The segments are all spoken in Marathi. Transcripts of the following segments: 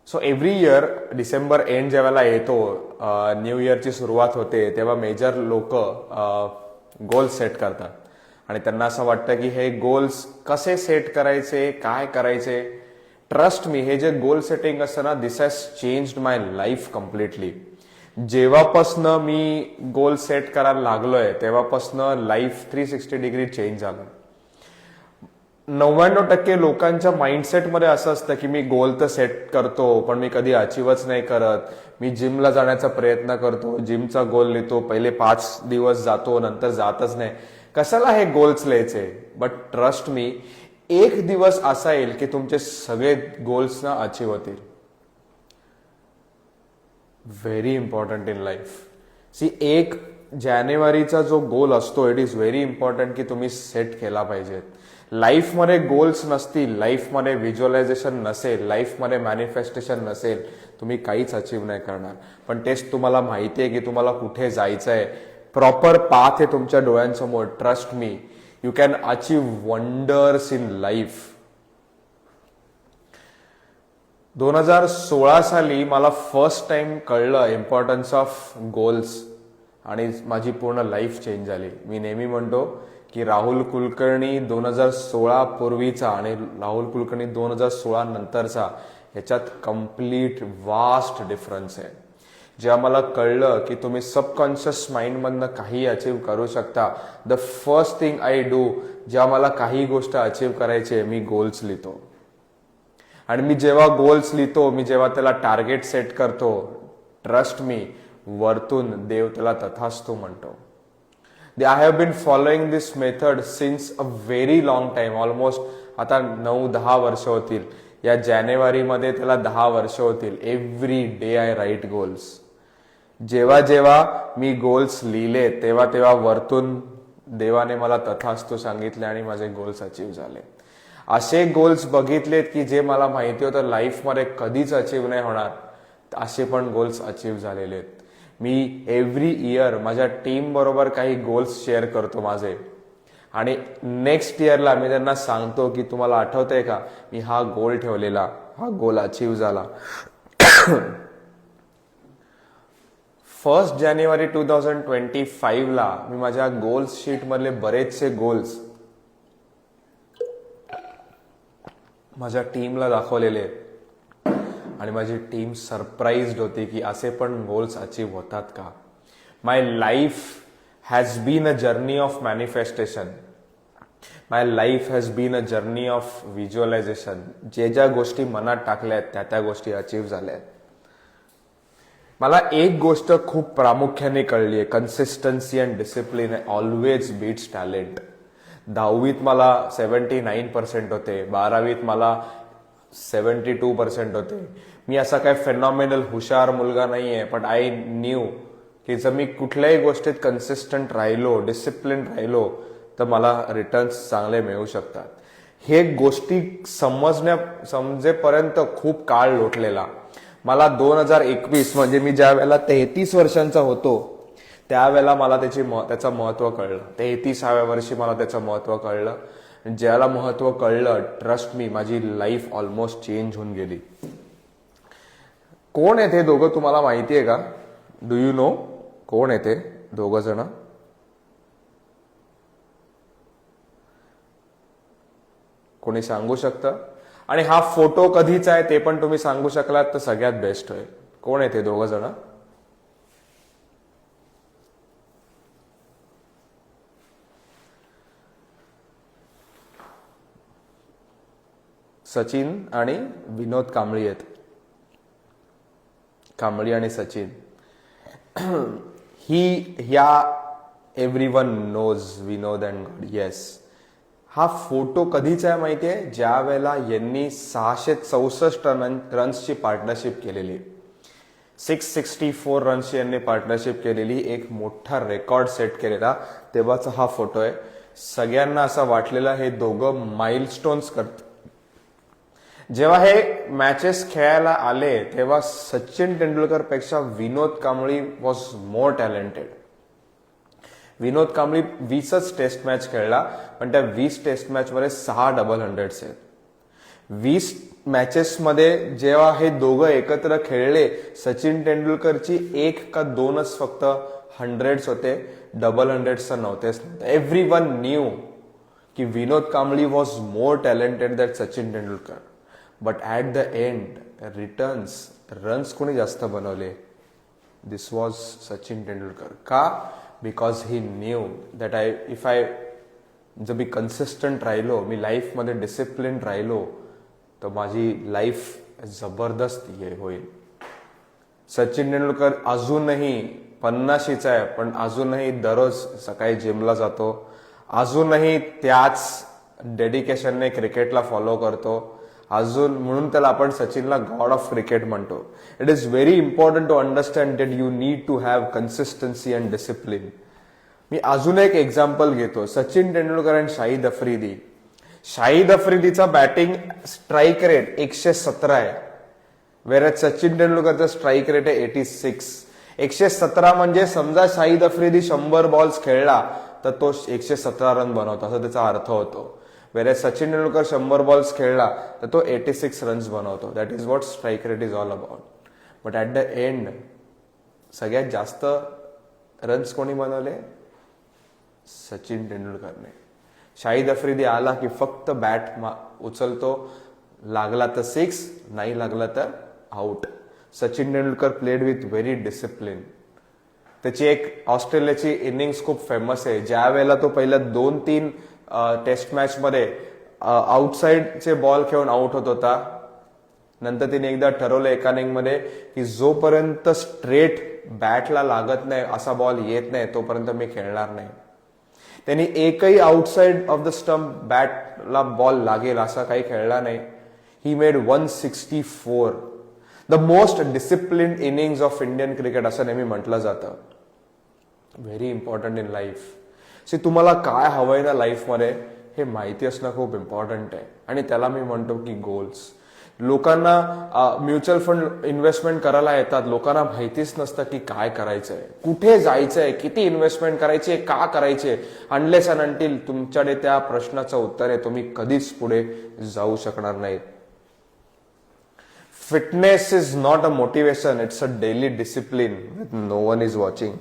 So every year December end जेव्हा येतो, न्यू इयरची सुरुवात होते, तेव्हा मेजर लोक गोल्स सेट करतात आणि त्यांना असं वाटतं की हे गोल्स कसे सेट करायचे, काय करायचे. ट्रस्ट मी, हे जे गोल सेटिंग असतं ना, this has changed my life completely. जेव्हापासनं मी गोल सेट करायला लागलोय तेव्हापासनं लाईफ 360 डिग्री चेंज झालं. 99% लोकांच्या माइंडसेटमध्ये असं असतं की मी गोल तर सेट करतो पण मी कधी अचीवच नाही करत. मी जिमला जाण्याचा प्रयत्न करतो, जिमचा गोल लिहितो, पहिले 5 दिवस जातो, नंतर जातच नाही. कशाला हे गोल्स लिहायचे? बट ट्रस्ट मी, एक दिवस असा येईल की तुमचे सगळे गोल्स ना अचीव होतील. Very important in life. See, 1 जानेवारीचा जो गोल असतो, इट इज व्हेरी इम्पॉर्टंट की तुम्ही सेट केला पाहिजेत. लाईफमध्ये गोल्स नसतील, लाईफमध्ये व्हिज्युअलायझेशन नसेल, लाईफमध्ये मॅनिफेस्टेशन नसेल, तुम्ही काहीच अचीव नाही करणार. पण तेच तुम्हाला माहिती आहे की तुम्हाला कुठे जायचंय, प्रॉपर पाथ आहे तुमच्या डोळ्यांसमोर. Trust me, you can achieve wonders in life. 2016 साली मला फर्स्ट टाइम कळलं इम्पॉर्टन्स ऑफ गोल्स आणि माझी पूर्ण लाईफ चेंज झाली. मी नेहमी म्हणतो की राहुल कुलकर्णी 2016 पूर्वीचा आणि राहुल कुलकर्णी 2016 नंतरचा, ह्याच्यात कम्प्लीट वास्ट डिफरन्स आहे. जेव्हा मला कळलं की तुम्ही सबकॉन्शियस माइंडमधनं काही अचीव करू शकता, the first thing I do, जेव्हा मला काही गोष्ट अचीव करायची, मी गोल्स लिहितो. आणि मी जेव्हा गोल्स लिहितो, मी जेव्हा त्याला टार्गेट सेट करतो, ट्रस्ट मी, वरतून देव त्याला तथास्तु म्हणतो. I have been following this method since a very long time. Almost आता 9-10 वर्ष होतील. या जानेवारीमध्ये त्याला 10 वर्ष होतील. Every day I write goals. जेव्हा जेव्हा मी गोल्स लिहिले तेव्हा तेव्हा वरतून देवाने मला तथास्तु सांगितले आणि माझे गोल्स अचीव झाले. असे गोल्स बघितलेत की जे मला माहिती होतं लाईफमध्ये कधीच अचीव नाही होणार, असे पण गोल्स अचीव झालेले आहेत. मी एव्हरी इयर माझ्या टीम बरोबर काही गोल्स शेअर करतो माझे, आणि नेक्स्ट इयरला मी त्यांना सांगतो की तुम्हाला आठवतंय का, मी हा गोल ठेवलेला, हा गोल अचीव झाला. 1 जानेवारी 2025 ला मी माझ्या गोल्स शीट मधले बरेचसे गोल्स माझ्या टीमला दाखवलेले आणि माझी टीम सरप्राईज्ड होती की असे पण गोल्स अचीव होतात का. My life has been a journey of manifestation. My life has been a journey of visualisation. ज्या गोष्टी मनात टाकल्यात त्या गोष्टी अचीव झाल्या. मला एक गोष्ट खूप प्रामुख्याने कळली आहे, consistency and discipline always beats talent. 10वीत मला 79% होते, 12वीत मला 72% होते. मी असा काय फेनॉमिनल हुशार मुलगा नाहीये, पण आय न्यू की जर मी कुठल्याही गोष्टीत कन्सिस्टंट राहिलो, डिसिप्लिन राहिलो, तर मला रिटर्न्स चांगले मिळू शकतात. हे गोष्टी समजेपर्यंत खूप काळ लोटलेला. मला 2021 म्हणजे मी ज्या वेळेला 33 वर्षांचा होतो त्यावेळेला मला त्याचं महत्व कळलं. 33व्या वर्षी मला त्याचं महत्व कळलं. ज्याला महत्व कळलं, ट्रस्ट मी, माझी लाईफ ऑलमोस्ट चेंज होऊन गेली. कोण आहे ते दोघं तुम्हाला माहिती आहे का? डू यू नो कोण आहे ते दोघं जण? कोणी सांगू शकतं? आणि हा फोटो कधीचा आहे ते पण तुम्ही सांगू शकलात तर सगळ्यात बेस्ट होईल. कोण आहे ते दोघं जण? सचिन आणि विनोद कांबळी आहेत. कांबळी आणि सचिन. ह्या everyone knows Vinod and god. Yes, हा फोटो कधीचा आहे माहितीये? ज्या वेळेला यांनी 664 रन्सची पार्टनरशिप केलेली, 664 रन्सची यांनी पार्टनरशिप केलेली, एक मोठा रेकॉर्ड सेट केलेला, तेव्हाचा हा फोटो आहे. सगळ्यांना असं वाटलेलं हे दोघं माइलस्टोन्स करतात. जेव्हा हे मॅचेस खेळायला आले तेव्हा सचिन तेंडुलकर पेक्षा Vinod Kambli was more talented. Vinod Kambli 20च टेस्ट मॅच खेळला, पण त्या 20 टेस्ट मॅच मध्ये 6 डबल हंड्रेड्स आहेत. 20 मॅचेसमध्ये जेव्हा हे दोघं एकत्र खेळले, सचिन तेंडुलकरची 1 का 2च फक्त हंड्रेड्स होते, डबल हंड्रेड्स तर नव्हतेच. एव्हरीवन न्यू की Vinod Kambli was more talented that Sachin Tendulkar. But at the end returns, runs कोणी जास्त बनवले? This was Sachin Tendulkar. का? Because he knew that if I जर मी कन्सिस्टंट राहिलो, मी लाईफमध्ये डिसिप्लिन राहिलो, तर माझी लाईफ जबरदस्त होईल. सचिन तेंडुलकर अजूनही 50शीचा आहे, पण अजूनही दररोज सकाळी जिमला जातो, अजूनही त्याच डेडिकेशनने क्रिकेटला फॉलो करतो, अजून म्हणून त्याला आपण सचिनला गॉड ऑफ क्रिकेट म्हणतो. It is very important to understand that you need to have consistency and discipline. मी अजून एक एक्झाम्पल घेतो, सचिन तेंडुलकर आणि शाहिद आफ्रिदी. शाहिद आफ्रिदीचा बॅटिंग स्ट्राईक रेट 117 आहे, वेळेस सचिन तेंडुलकरचा स्ट्राईक रेट आहे 86. 117 म्हणजे समजा शाहिद आफ्रिदी 100 बॉल्स खेळला तर तो 117 रन बनवतो, असं त्याचा अर्थ होतो. वेळेस सचिन तेंडुलकर 100 बॉल्स खेळला तर तो 86 रन्स बनवतो. That is what strike rate is all about. But at the end सगळ्यात जास्त रन्स कोणी बनवले? सचिन तेंडुलकरने. शाहिद आफ्रिदी आला की फक्त बॅट उचलतो, लागला तर 6, नाही लागला तर out. Sachin Tendulkar played with very discipline. त्याची एक ऑस्ट्रेलियाची इनिंग्स खूप फेमस आहे, ज्या वेळेला तो पहिल्या 2-3 टेस्ट मॅच मध्ये आउटसाइडचे बॉल खेळून आउट होत होता. नंतर तिने एकदा ठरवलं एका इनिंग मध्ये की जोपर्यंत स्ट्रेट बॅटला लागत नाही, असा बॉल येत नाही, तोपर्यंत मी खेळणार नाही. त्यांनी एकही आउटसाइड ऑफ द स्टंप बॅटला बॉल लागेल असा काही खेळला नाही. He made 164, the most disciplined innings of Indian cricket असं नेहमी म्हटलं जातं. Very important in life. तुम्हाला काय हवंय ना लाईफमध्ये हे माहिती असणं खूप इम्पॉर्टंट आहे, आणि त्याला मी म्हणतो की गोल्स. लोकांना म्युच्युअल फंड इन्व्हेस्टमेंट करायला येतात, लोकांना माहितीच नसतं की काय करायचंय, कुठे जायचंय, किती इन्व्हेस्टमेंट करायची, का करायचे. अनलेस अँड अंटिल तुमच्याकडे त्या प्रश्नाचं उत्तर आहे, तुम्ही कधीच पुढे जाऊ शकणार नाहीत. Fitness is not a motivation, it's a daily discipline with no one is watching.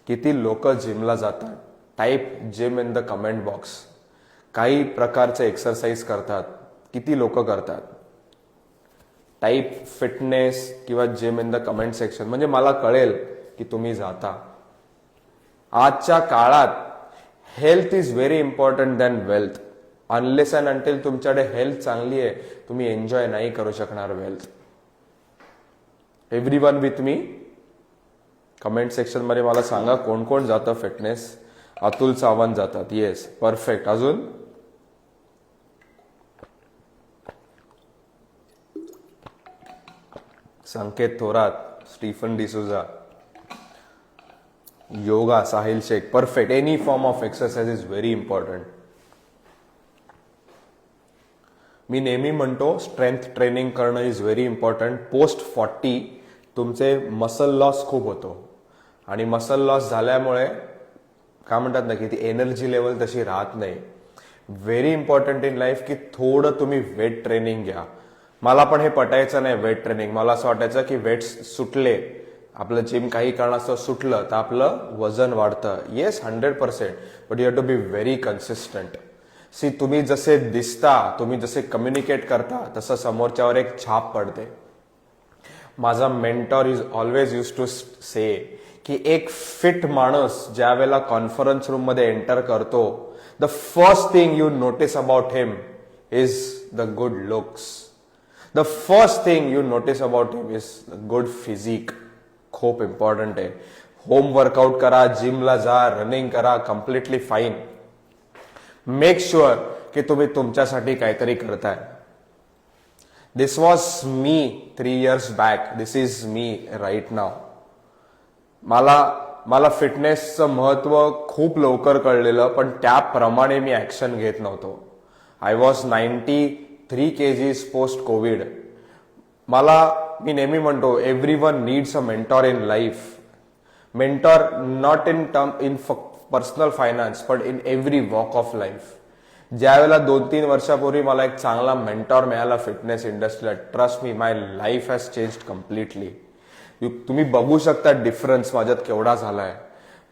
किती लोक जिमला जातात? Type gym in the comment box. काही प्रकारचे एक्सरसाइज करतात, किती लोक करतात? टाईप फिटनेस किंवा gym in the comment section, म्हणजे मला कळेल की तुम्ही जाता. आजच्या काळात health is very important than wealth. Unless and until तुमच्याकडे हेल्थ चांगली आहे, तुम्ही एन्जॉय नाही करू शकणार wealth. Everyone with me? Comment section मध्ये मला सांगा कोण कोण जातं फिटनेस. अतुल सावंत जातात, येस, परफेक्ट. अजून? Sanket Thorat, Stephen D'Souza. Yoga, Sahil Shaikh, perfect. Any form of exercise is very important. मी नेहमी म्हणतो स्ट्रेंथ ट्रेनिंग करणं इज व्हेरी इम्पॉर्टंट. पोस्ट 40 तुमचे मसल लॉस खूप होतो, आणि मसल लॉस झाल्यामुळे काय म्हणतात ना की ती एनर्जी लेवल तशी राहत नाही. व्हेरी इम्पॉर्टंट इन लाईफ की थोडं तुम्ही वेट ट्रेनिंग घ्या. मला पण हे पटायचं नाही वेट ट्रेनिंग. मला असं वाटायचं की वेट सुटले, आपलं जिम काही कारणास्तव सुटलं तर आपलं वजन वाढतं. Yes, 100%, but you have to be very consistent. तुम्ही जसे दिसता, तुम्ही जसे कम्युनिकेट करता, तसं समोरच्यावर एक छाप पडते. माझा mentor is always use to say की एक फिट माणूस ज्या वेळेला कॉन्फरन्स रूम मध्ये एंटर करतो, the first thing you notice about him is the good looks. The first thing you notice about him is good physique. खूप इम्पॉर्टंट आहे. होम वर्कआउट करा, जिमला जा, रनिंग करा, कम्प्लिटली फाईन. मेक शुअर की तुम्ही तुमच्यासाठी काहीतरी करताय. दिस वॉज मी 3 years बॅक, this is me right now. मला फिटनेसचं महत्व खूप लवकर कळलेलं, पण त्याप्रमाणे मी ऍक्शन घेत नव्हतो. I was 93 kgs post covid. मी नेहमी म्हणतो everyone needs a mentor in life. Mentor not in personal finance, but in every walk of life. ज्या वेळेला 2-3 वर्षापूर्वी मला एक चांगला मेंटॉर मिळाला फिटनेस इंडस्ट्रीला, trust me, my life has changed completely. तुम्ही बघू शकता डिफरन्स माझ्यात केवढा झालाय.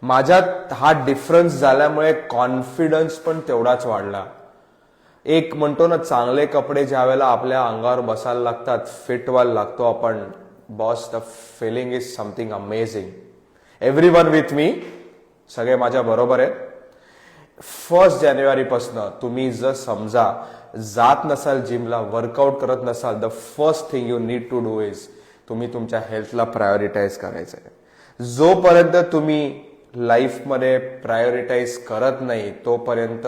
माझ्यात हा डिफरन्स झाल्यामुळे कॉन्फिडन्स पण तेवढाच वाढला. एक म्हणतो ना, चांगले कपडे ज्या वेळेला आपल्या अंगावर बसायला लागतात, फिट व्हायला लागतो आपण, boss, the feeling is something amazing. Everyone with me, सगळे माझ्या बरोबर आहेत. 1 जानेवारीपासून तुम्ही जर समजा जात नसाल जिमला, वर्कआउट करत नसाल, the first thing you need to do is तुम्ही तुमच्या हेल्थला प्रायोरिटाईज करायचं आहे. जोपर्यंत तुम्ही लाईफमध्ये प्रायोरिटाईज करत नाही तोपर्यंत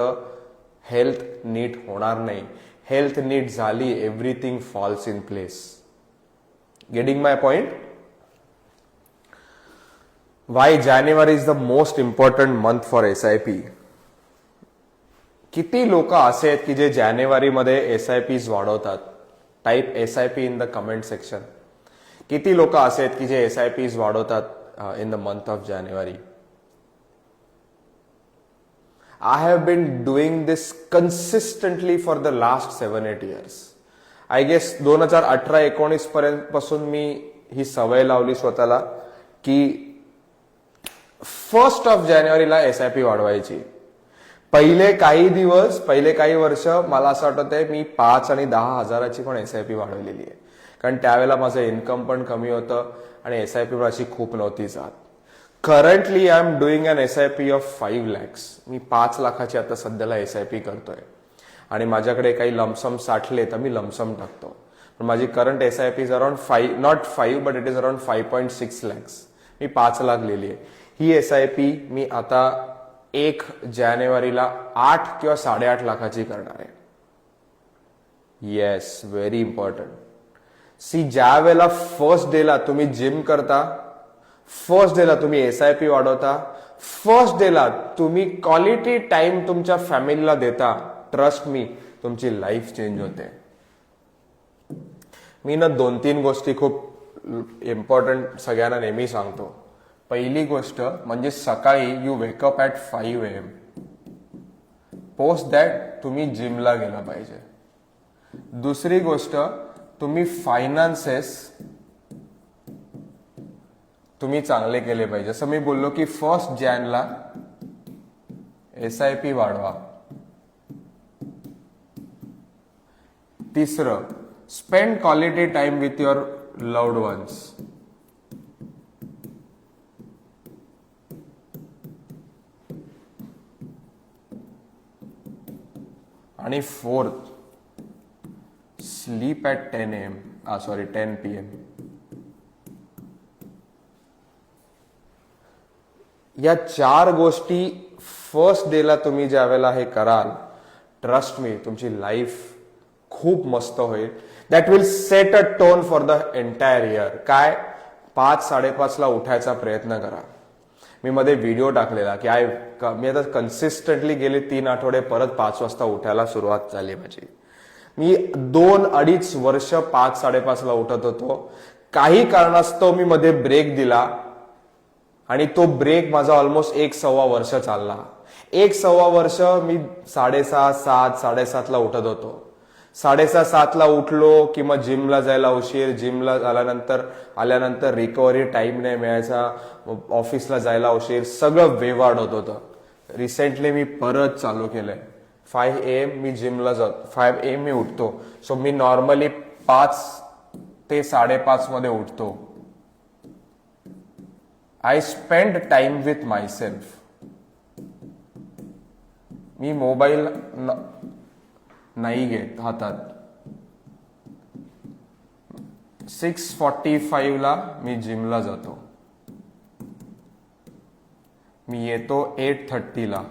हेल्थ नीट होणार नाही. हेल्थ नीट झाली, everything falls in place. Getting my point? Y January is the most important month for SIP. किती लोक असे आहेत की जे जानेवारीमध्ये SIPs वाढवतात? Type SIP in the comment section. किती लोक असे आहेत की जे SIPs वाढवतात in the month of January? I have been doing this consistently for the last 7-8 years. I guess 2018-19 पर्यंत पासून मी ही सवय लावली स्वतःला की 1 ऑफ जानेवारीला SIP वाढवायची. पहिले काही वर्ष मला असं आठवतंय मी 5 आणि 10 हजाराची पण SIP वाढवलेली आहे. कारण त्यावेळेला माझं इन्कम पण कमी होतं आणि SIP पण अशी खूप नव्हती जात. Currently I am doing an SIP of 5 lakhs. मी 5 लाखाची आता सध्याला SIP करतोय आणि माझ्याकडे काही लमसम साठले तर मी लमसम टाकतो. पण माझी current SIP is around 5, not 5 but it is around 5.6 lakhs. मी 5 लाख लिहिली आहे. ही SIP मी आता 1 जानेवारीला 8 किंवा 8.5 लाखाची करणार आहे. Yes, very important. सी, ज्या वेळेला फर्स्ट डेला तुम्ही जिम करता, फर्स्ट डेला तुम्ही SIP वाढवता, फर्स्ट डेला तुम्ही क्वालिटी टाइम तुमच्या फॅमिलीला देता, ट्रस्ट मी, तुमची लाईफ चेंज होते. मी ना 2-3 गोष्टी खूप इम्पॉर्टंट सगळ्यांना नेहमी सांगतो. पहिली गोष्ट म्हणजे सकाळी you wake up at 5 AM. Post that तुम्ही जिमला गेला पाहिजे. दुसरी गोष्ट, तुम्ही फायनान्सेस तुम्ही चांगले केले पाहिजे. असं मी बोललो की 1 जानेला SIP वाढवा. तिसरं, spend quality time with your loved ones. आणि 4th, स्लीप ॲट 10 PM. या 4 गोष्टी फर्स्ट डेला तुम्ही ज्या वेळेला हे कराल, ट्रस्ट मी, तुमची लाईफ खूप मस्त होईल. That will set a tone for the entire year. काय, 5-5:30 ला उठायचा प्रयत्न करा. मी मध्ये व्हिडिओ टाकलेला की मी आता कन्सिस्टंटली गेले 3 आठवडे परत 5 वाजता उठायला सुरुवात झाली माझी. मी 2-2.5 वर्ष 5-5:30 ला उठत होतो. काही कारणास्तव मी मध्ये ब्रेक दिला आणि तो ब्रेक माझा ऑलमोस्ट 1-1.25 वर्ष चालला. 1-1.25 वर्ष मी 6:30-7 ला उठत होतो. 6:30-7 ला उठलो की मग जिमला जायला उशीर, जिमला आल्यानंतर रिकव्हरी टाइम नाही मिळायचा, ऑफिसला जायला उशीर, सगळं वेवाढ होत होतं. रिसेंटली मी परत चालू केलंय. 5 AM मी जिमला जातो, 5 AM मी उठतो. सो मी नॉर्मली 5 ते 5:30 मध्ये उठतो. I spend time with myself. Me mobile नाही घेत हातात. 6:45 ला मी जिमला जातो. मी येतो 8:30 ला.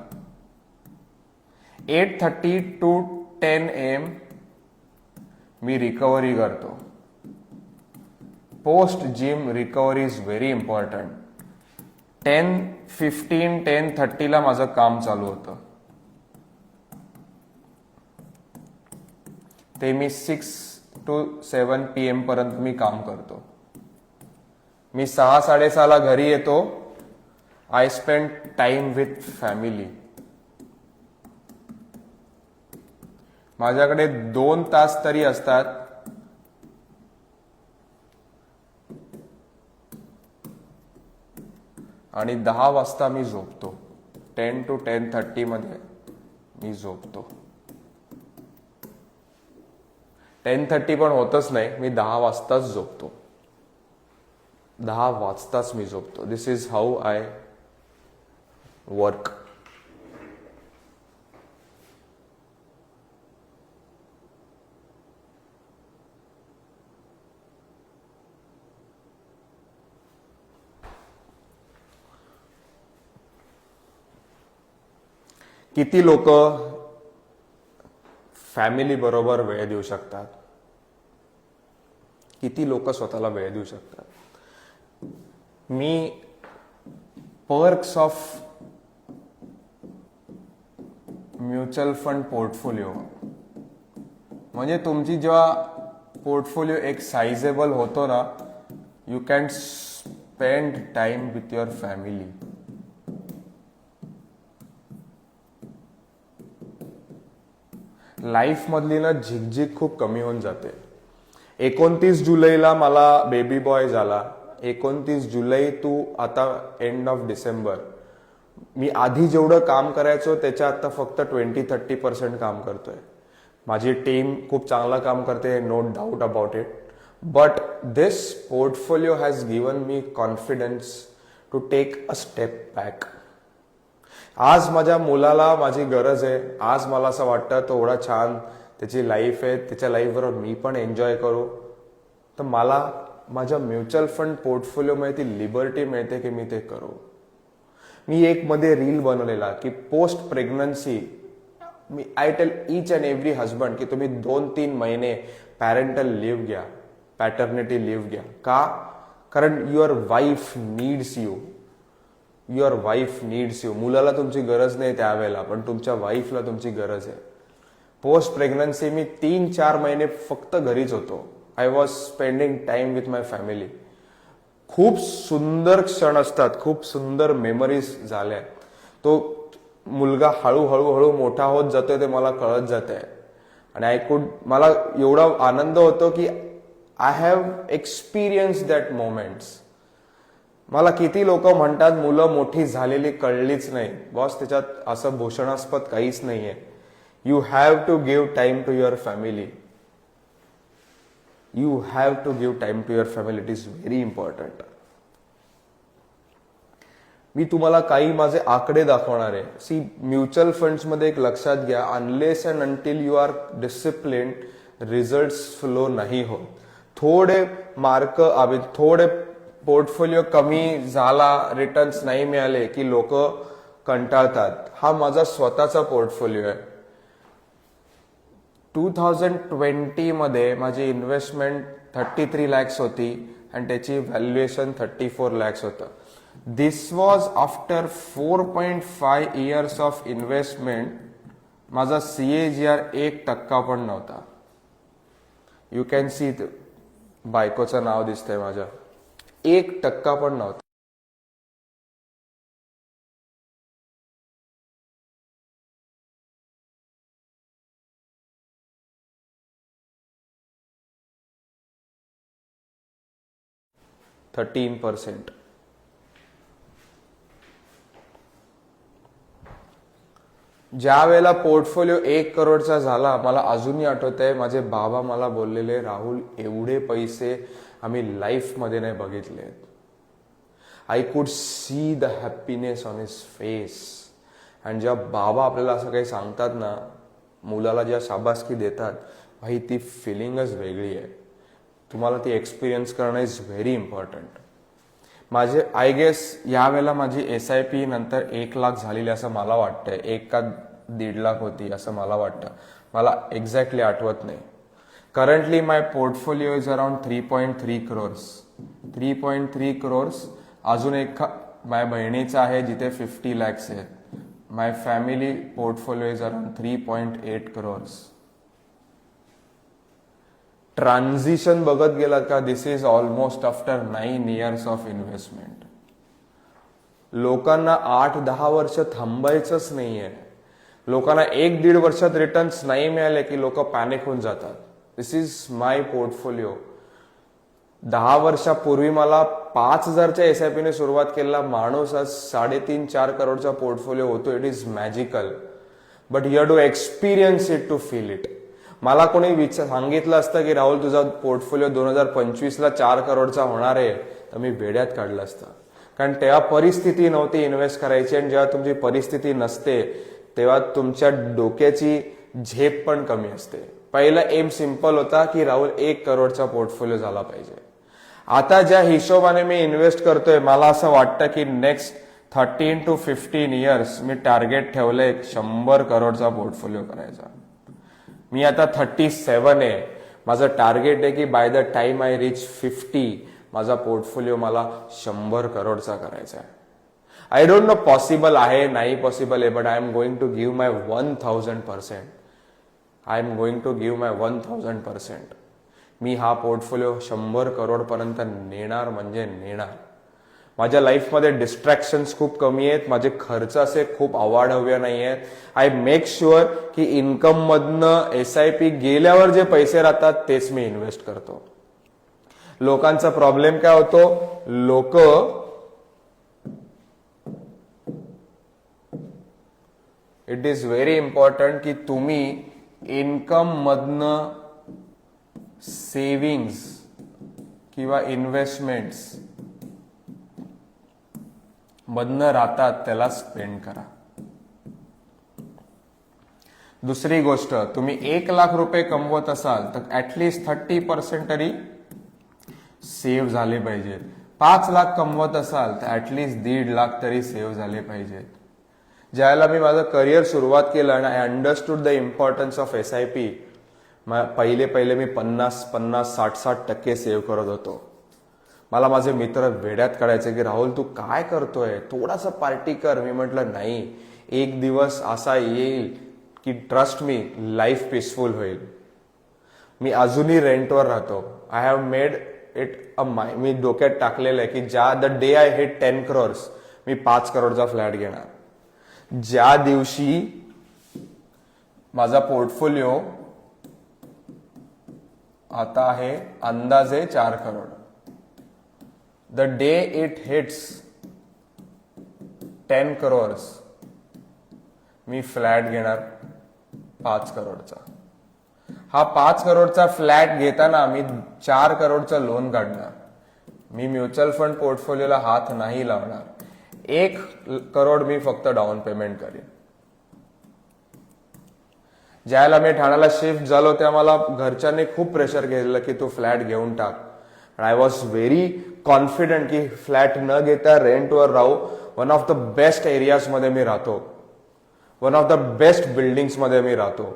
8:30 to 10 AM मी रिकव्हरी करतो. Post gym recovery is very important. 10:30 ला माझं काम चालू होतं. ते मी 6 to 7 PM पर्यंत मी काम करतो. मी 6-6:30 ला घरी येतो. I spend time with family. माझ्याकडे 2 तास तरी असतात आणि 10 वाजता मी झोपतो. 10 to 10:30 मध्ये मी झोपतो. 10:30 पण होतच नाही, मी 10 वाजताच झोपतो. 10 वाजताच मी झोपतो. दिस इज हाऊ आय वर्क. किती लोक फॅमिली बरोबर वेळ देऊ शकतात? किती लोक स्वतःला वेळ देऊ शकतात? मी perks of mutual fund portfolio, म्हणजे तुमची जेव्हा पोर्टफोलिओ एक साइजेबल होतो ना, you can spend time with your family. Life मधली ना झिकझिक खूप कमी होऊन जाते. 29 जुलैला मला बेबी बॉय झाला. 29 जुलै टू आता एंड ऑफ डिसेंबर मी आधी जेवढं काम करायचो त्याच्या आता फक्त 20-30% काम करतोय. माझी टीम खूप चांगलं काम करते, no doubt about it. But this portfolio has given me confidence to take a step back. आज माझ्या मुलाला माझी गरज आहे. आज मला असं वाटतं तो एवढा छान त्याची लाईफ आहे, त्याच्या लाईफबरोबर मी पण एन्जॉय करू. तर मला माझ्या म्युच्युअल फंड पोर्टफोलिओमध्ये ती लिबर्टी मिळते की मी ते करू. मी एक मध्ये रील बनवलेला की post pregnancy me I tell each and every husband की तुम्ही 2-3 महिने पॅरेंटल लिव्ह घ्या, पॅटर्निटी लिव्ह घ्या. का? कारण your wife needs you. Your wife needs you. मुलाला तुमची गरज नाही त्यावेळेला, पण तुमच्या वाईफला तुमची गरज आहे. पोस्ट प्रेग्नन्सी मी 3-4 महिने फक्त घरीच होतो. I was spending time with my family. खूप सुंदर क्षण असतात, खूप सुंदर मेमरीज झाल्या. तो मुलगा हळूहळू मोठा होत जातोय ते मला कळत जात आहे. आणि मला एवढा आनंद होतो की I have experience that moments. मला किती लोक म्हणतात मुलं मोठी झालेली कळलीच नाही. बॉस, त्याच्यात असं भूषणास्पद काहीच नाहीये. You have to give time to your family. You have to give time to your family. It is very important. मी तुम्हाला काही माझे आकडे दाखवणार आहे. सी, म्युच्युअल फंड्स मध्ये एक लक्षात घ्या, unless and until you are discipline results flow नाही होत. थोडे मार्क थोडे पोर्टफोलिओ कमी झाला, रिटर्न्स नाही मिळाले की लोक कंटाळतात. हा माझा स्वतःचा पोर्टफोलिओ आहे. 2020 मध्ये माझी इन्व्हेस्टमेंट 33 lakhs होती आणि त्याची व्हॅल्युएशन 34 lakhs होतं. This was after 4.5 years of investment. माझा CAGR 1% पण नव्हता. यू कॅन सी, बायकोचं नाव दिसतंय माझ्या. 1% पण नव्हता. %13. ज्या वेळेला पोर्टफोलिओ 1 करोडचा झाला, मला अजूनही आठवत आहे, माझे बाबा मला बोललेले, राहुल एवढे पैसे आम्ही लाईफ मध्ये नाही बघितले. I could see the happiness on his face. आणि जेव्हा बाबा आपल्याला असं काही सांगतात ना, मुलाला जेव्हा शाबासकी देतात, भाई ती फिलिंगच वेगळी आहे. तुम्हाला ती एक्सपिरियन्स करणं इज व्हेरी इम्पॉर्टंट. माझे आय गेस यावेळेला माझी SIP नंतर 1 लाख झालेली असं मला वाटतंय. 1 का 1.5 लाख होती असं मला वाटतं. मला एक्झॅक्टली आठवत नाही. Currently my portfolio is around 3.3 crores. 3.3 crores. अजून एक माझ्या बहिणीचा आहे जिथे 50 lakhs आहेत. My family portfolio is around 3.8 crores. Transition बघत गेलात का? This is almost after 9 years of investment. लोकांना 8-10 वर्ष थांबायचंच नाहीये. लोकांना 1-1.5 वर्षात रिटर्न्स नाही मिळाले की लोक पॅनिक होऊन जातात. दिस इज माय पोर्टफोलिओ. 10 वर्षापूर्वी मला 5,000च्या SIP ने सुरुवात केलेला माणूस आज 3.5-4 करोडचा पोर्टफोलिओ होतो. It is magical, but you have to experience it to feel it. मला कोणी सांगितलं असतं की राहुल तुझा पोर्टफोलिओ 2025ला 4 करोडचा होणार आहे, तर मी वेड्यात काढलं असतं. कारण तेव्हा परिस्थिती नव्हती इन्व्हेस्ट करायची, आणि जेव्हा तुमची परिस्थिती नसते तेव्हा तुमच्या डोक्याची झेप पण कमी असते. पहिला एम सिंपल होता की राहुल 1 करोडचा पोर्टफोलिओ झाला पाहिजे. आता ज्या हिशोबाने मी इन्व्हेस्ट करतोय, मला असं वाटतं की next 13 to 15 years me target ठेवलंय 100 करोडचा पोर्टफोलिओ करायचा. मी आता 37 आहे. माझं टार्गेट आहे की by the time I reach 50 माझा पोर्टफोलिओ मला 100 करोडचा करायचा आहे. आय डोंट नो पॉसिबल आहे नाही पॉसिबल आहे, but I am going to give my 1000%. I am going to give my 1000%. मी हा पोर्टफोलिओ 100 करोड पर्यंत नेणार म्हणजे नेणार. माझ्या लाईफमध्ये डिस्ट्रॅक्शन्स खूप कमी आहेत. माझे खर्च असे खूप अवाढव्य नाही आहेत. आय मेक शुअर की इन्कम मधनं SIP गेल्यावर जे पैसे राहतात तेच मी इन्व्हेस्ट करतो. लोकांचा प्रॉब्लेम काय होतो, लोक इट इज व्हेरी इम्पॉर्टंट की तुम्ही इन्कम मधनं सेव्हिंग्स किंवा इन्व्हेस्टमेंट्स मधनं राहतात त्याला स्पेंड करा. दुसरी गोष्ट, तुम्ही 1 लाख रुपये कमवत असाल तर ऍटलिस्ट 30% तरी सेव्ह झाले पाहिजेत. 5 लाख कमवत असाल तर ऍटलिस्ट 1.5 लाख तरी सेव्ह झाले पाहिजेत. ज्यावेळेला मी माझं करिअर सुरुवात केलं आणि I understood the importance of SIP, पहिले मी 50-60% सेव्ह करत होतो. मला माझे मित्र वेड्यात काढायचे की राहुल तू काय करतोय, थोडासा पार्टी कर. मी म्हटलं नाही, एक दिवस असा येईल की ट्रस्ट मी लाईफ पीसफुल होईल. मी अजूनही रेंटवर राहतो. आय हॅव मेड इट मी डोक्यात टाकलेलं आहे की the day I hit 10 crores मी 5 करोडचा फ्लॅट घेणार. ज्या दिवशी माझा पोर्टफोलिओ आता आहे अंदाजे 4 crore, the day it hits 10 crores me flat घेणार 5 करोडचा. हा 5 करोडचा फ्लॅट घेताना मी 4 करोडचं लोन काढणार. मी म्युच्युअल फंड पोर्टफोलिओला हात नाही लावणार. 1 करोड मी फक्त डाऊन पेमेंट करेन. ज्यावेळेला मी ठाण्याला शिफ्ट झालो तेव्हा मला घरच्यांनी खूप प्रेशर केलेलं की तू फ्लॅट घेऊन टाक. आय वॉज व्हेरी कॉन्फिडंट की फ्लॅट न घेता रेंटवर राहू. One of the best areas मध्ये मी राहतो, one of the best buildings मध्ये मी राहतो.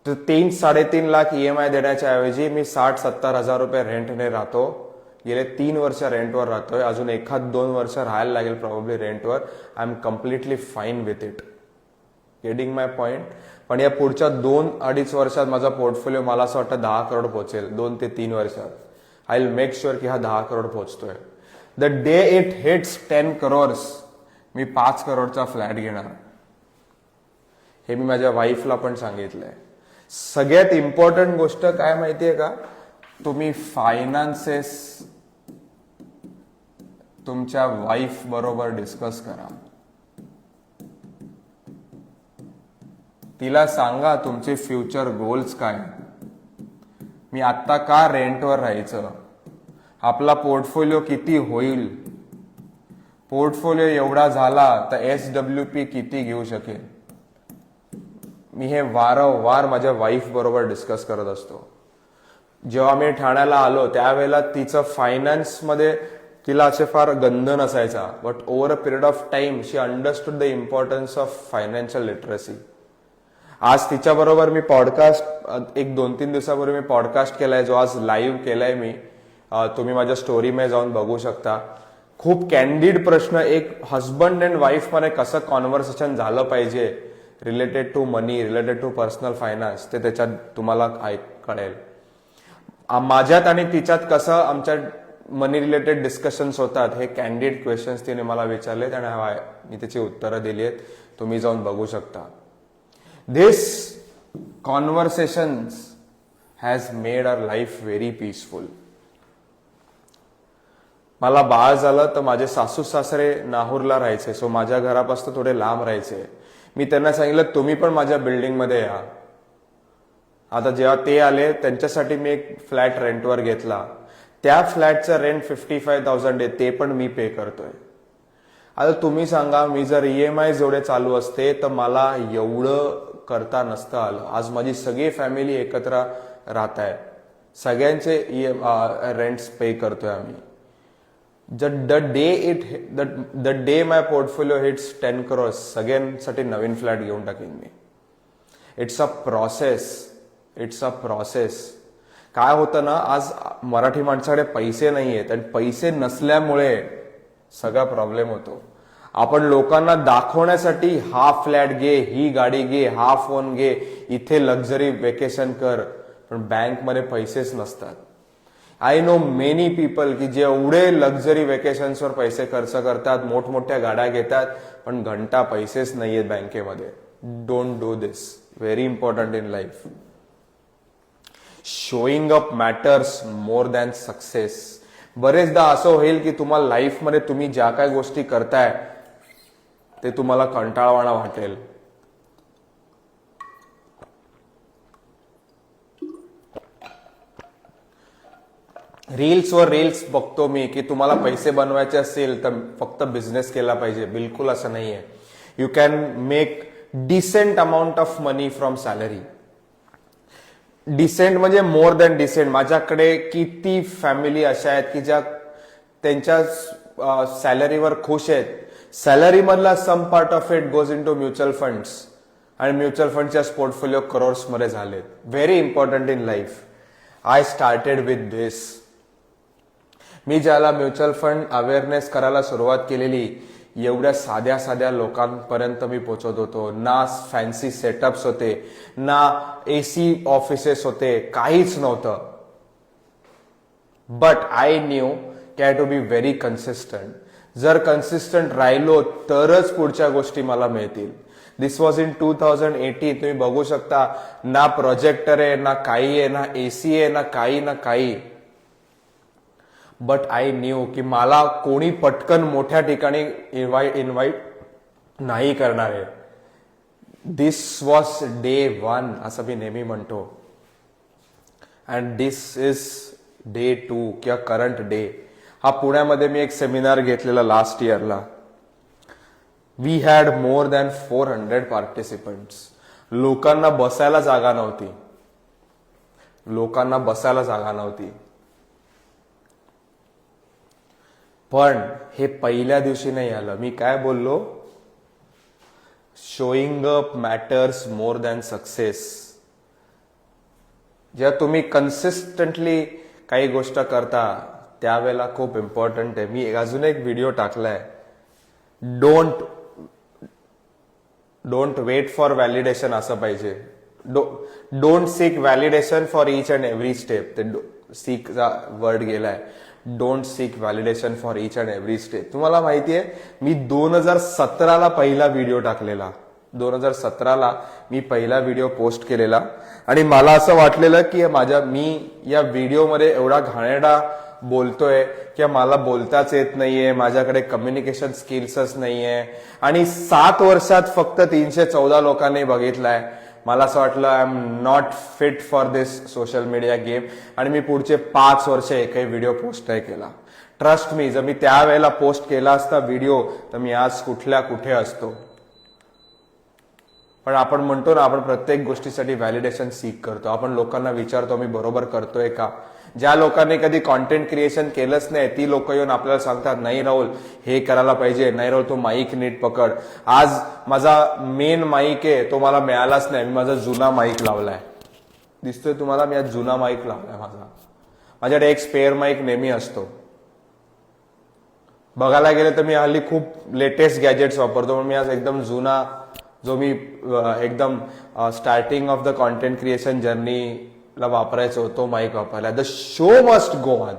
तर 3-3.5 लाख EMI देण्याच्या ऐवजी मी 60-70 हजार रुपये रेंटने राहतो. गेले 3 वर्ष रेंटवर राहतोय. अजून 1-2 वर्ष राहायला लागेल प्रॉब्ली रेंटवर. I am completely fine with it. Getting my point. पण या पुढच्या 2-2.5 वर्षात माझा पोर्टफोलिओ मला असं वाटतं 10 करोड पोहोचेल. 2 ते 3 वर्षात आय विल मेक शुअर की हा 10 करोड पोहोचतोय. The day it hits 10 crores मी 5 करोडचा फ्लॅट घेणार. हे मी माझ्या वाईफला पण सांगितलंय. सगळ्यात इम्पॉर्टंट गोष्ट काय माहितीये का, तुम्ही फायनान्सेस तुमच्या वाईफ बरोबर डिस्कस करा. तिला सांगा तुमचे फ्युचर गोल्स काय. मी आत्ता का रेंटवर राहायचं, आपला पोर्टफोलिओ किती होईल, पोर्टफोलिओ एवढा झाला तर SWP किती घेऊ शकेल. मी हे वारंवार माझ्या वाईफ बरोबर डिस्कस करत असतो. जेव्हा मी ठाण्याला आलो त्यावेळेला तिचं फायनान्समध्ये तिला असे फार गंध नसायचा, but over a period of time she understood the importance of financial literacy. आज तिच्या बरोबर मी पॉडकास्ट 1-2-3 दिवसापूर्वी मी पॉडकास्ट केलाय, जो आज लाईव्ह केलाय मी. तुम्ही माझ्या स्टोरी मध्ये जाऊन बघू शकता. खूप कॅन्डिड प्रश्न, एक हजबंड अँड वाईफ मध्ये कसं कॉन्व्हर्सेशन झालं पाहिजे related to money, related to personal finance, ते त्याच्यात तुम्हाला कळेल. माझ्यात आणि तिच्यात कसं आमच्या मनी रिलेटेड डिस्कशन्स होतात, हे कॅन्डिड क्वेश्चन्स तिने मला विचारलेत आणि मी त्याची उत्तरं दिली आहेत. तुम्ही जाऊन बघू शकता. This conversations has made our life very peaceful. मला बाळ झालं तर माझे सासू सासरे नाहूरला राहायचे, सो माझ्या घरापासून थोडे लांब राहायचे. मी त्यांना सांगितलं तुम्ही पण माझ्या बिल्डिंगमध्ये या. आता जेव्हा ते आले त्यांच्यासाठी मी एक फ्लॅट रेंटवर घेतला. त्या फ्लॅटचं रेंट 55,000 आहे, ते पण मी पे करतोय. आता तुम्ही सांगा, मी जर EMI जेवढे चालू असते तर मला एवढं करता नसतं आलं. आज माझी सगळी फॅमिली एकत्र राहत आहे, सगळ्यांचे रेंट्स पे करतोय आम्ही. The day my portfolio hits 10 crores, सगळ्यांसाठी नवीन फ्लॅट घेऊन टाकेन मी. It's a process. काय होतं ना, आज मराठी माणसाकडे पैसे नाही आहेत आणि पैसे नसल्यामुळे सगळा प्रॉब्लेम होतो. आपण लोकांना दाखवण्यासाठी हा फ्लॅट घे, ही गाडी घे, हा फोन घे, इथे लक्झरी वेकेशन कर, पण बँकमध्ये पैसेच नसतात. आय नो मेनी पीपल की जे एवढे लक्झरी वेकेशन्सवर पैसे खर्च करतात, मोठमोठ्या गाड्या घेतात, पण घंटा पैसेच नाहीयेत बँकेमध्ये. Don't do this. Very important in life. Showing up matters more than success. बरेचदा असं होईल की तुम्हाला लाईफमध्ये तुम्ही ज्या काही गोष्टी करताय ते तुम्हाला कंटाळवाणा वाटेल. रील्स बघतो मी की तुम्हाला पैसे बनवायचे असेल तर फक्त बिझनेस केला पाहिजे. बिलकुल असं नाहीये. You can make decent amount of money from salary. Decent म्हणजे मोर दॅन डिसेंट. माझ्याकडे किती फॅमिली अशा आहेत की ज्या त्यांच्या सॅलरीवर खुश आहेत. सॅलरी मधला some part of it goes in to mutual funds आणि म्युच्युअल फंडच्या पोर्टफोलिओ करोड्स मध्ये झालेत. Very important in life. I started with this. मी ज्याला म्युच्युअल फंड अवेअरनेस करायला सुरुवात केलेली, एवढ्या साध्या साध्या लोकांपर्यंत मी पोहोचत होतो. ना फॅन्सी सेटअप्स होते, ना AC ऑफिसेस होते, काहीच नव्हतं. बट आय न्यू की I to be very consistent. जर कन्सिस्टंट राहिलो तरच पुढच्या गोष्टी मला मिळतील. This was in 2018. तुम्ही बघू शकता, ना प्रोजेक्टर आहे, ना काही आहे, ना AC आहे, ना काही. बट आय न्यू की मला कोणी पटकन मोठ्या ठिकाणी इन्व्हाइट नाही करणार आहे. दिस वॉज डे 1 असं मी नेहमी म्हणतो. अँड दिस इज डे 2 किंवा करंट डे. हा पुण्यामध्ये मी एक सेमिनार घेतलेला लास्ट इयरला. We had more than 400 participants. लोकांना बसायला जागा नव्हती. पण हे पहिल्या दिवशी नाही आलं. मी काय बोललो? Showing up matters more than success. जेव्हा तुम्ही कन्सिस्टंटली काही गोष्ट करता त्यावेळेला खूप इम्पॉर्टंट आहे. मी अजून एक व्हिडिओ टाकलाय. डोंट वेट फॉर व्हॅलिडेशन असं पाहिजे. Don't sick validation for each and every step. ते सीकचा वर्ड गेलाय. Don't sick validation for each and every step. तुम्हाला माहितीये, मी 2017ला पहिला व्हिडिओ टाकलेला. 2017ला मी पहिला व्हिडिओ पोस्ट केलेला आणि मला असं वाटलेलं की मी या व्हिडिओमध्ये एवढा घाणेरडा बोलतोय की मला बोलताच येत नाहीये, माझ्याकडे कम्युनिकेशन स्किल्सच नाहीये. आणि 7 वर्षात फक्त 314 लोकांनी बघितलाय. मला असं वाटलं I am not fit for this social media game. आणि मी पुढचे 5 वर्ष एकही व्हिडिओ पोस्ट नाही केला. ट्रस्ट मी, जर मी त्यावेळेला पोस्ट केला असता व्हिडिओ तर मी आज कुठे असतो. पण आपण म्हणतो ना, आपण प्रत्येक गोष्टीसाठी व्हॅलिडेशन सीक करतो. आपण लोकांना विचारतो मी बरोबर करतोय का. ज्या लोकांनी कधी कॉन्टेंट क्रिएशन केलंच नाही ती लोक येऊन आपल्याला सांगतात, नाही राहुल हे करायला पाहिजे, नाही राहुल तो माईक नीट पकड. आज माझा मेन माईक आहे तो मला मिळालाच नाही. मी माझा जुना माईक लावलाय, दिसतोय तुम्हाला. मी आज जुना माईक लावलाय माझ्याकडे एक स्पेअर माईक नेहमी असतो. बघायला गेलं तर मी हल्ली खूप लेटेस्ट गॅजेट्स वापरतो, पण मी आज एकदम जुना, जो मी एकदम starting of the content creation जर्नीला वापरायचो तो माईक वापरला. The show must go on.